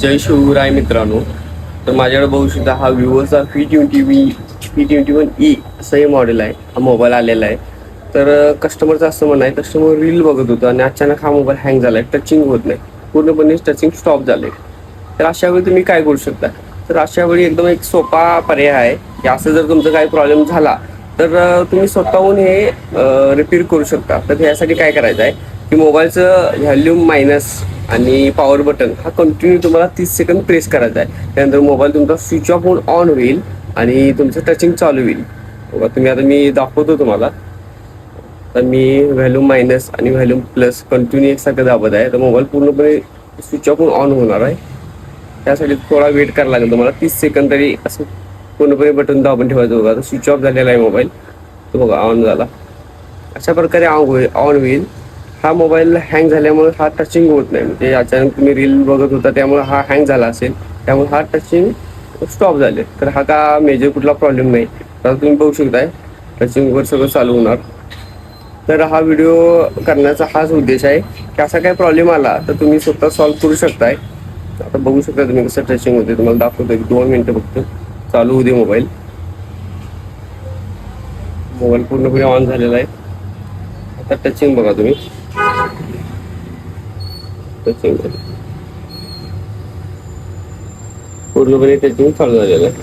जय शिवराय मित्रांनो. तर माझ्याकडे बघू शकता हा विवोचा P21e असं हे मॉडेल आहे. हा मोबाईल आलेला आहे. तर कस्टमरचं असं म्हणणं आहे, कस्टमर रील बघत होतं आणि अचानक हा मोबाईल हँग झाला आहे, टचिंग होत नाही, पूर्णपणे टचिंग स्टॉप झाले. तर अशा वेळी तुम्ही काय करू शकता? तर अशा वेळी एकदम एक सोपा पर्याय आहे की असं जर तुमचा काही प्रॉब्लेम झाला तर तुम्ही स्वतःहून हे रिपेअर करू शकता. तर यासाठी काय करायचं आहे की मोबाईलचं व्हॅल्यूम मायनस आणि पॉवर बटन हा कंटिन्यू तुम्हाला 30 सेकंद प्रेस करायचा आहे. त्यानंतर मोबाईल तुमचा स्विच ऑफ होऊन ऑन होईल आणि तुमचं टचिंग चालू होईल. बघा तुम्ही, आता मी दाखवतो तुम्हाला. तर मी व्हॅल्यूम मायनस आणि व्हॅल्यूम प्लस कंटिन्यू एकसारखं दाबत आहे. तर मोबाईल पूर्णपणे स्विच ऑफ होऊन ऑन होणार आहे. त्यासाठी थोडा वेट करायला लागेल तुम्हाला, 30 सेकंद तरी असं पूर्णपणे बटन दाबून ठेवायचं. बघा आता स्विच ऑफ झालेला आहे मोबाईल, तो बघा ऑन झाला. अशा प्रकारे ऑन होईल. हा मोबाईल हँग झाल्यामुळे हा टचिंग होत नाही, म्हणजे अचानक तुम्ही रील बघत होता त्यामुळे हा हँग झाला असेल, त्यामुळे हा टचिंग स्टॉप झाले. तर हा का मेजर कुठला प्रॉब्लेम नाही. तर तुम्ही बघू शकताय टचिंगवर सगळं चालू होणार. तर हा व्हिडिओ करण्याचा हाच उद्देश आहे की असा काही प्रॉब्लेम आला तर तुम्ही स्वतः सॉल्व्ह करू शकताय. आता बघू शकता तुम्ही कसं टचिंग होते. तुम्हाला दाखवतो, एक 2 मिनिटं फक्त चालू होऊ दे मोबाईल. मोबाईल पूर्णपणे ऑन झालेला आहे. आता टचिंग बघा तुम्ही, टचिंग पूर्णपणे टचिंग चालू झालेलं आहे.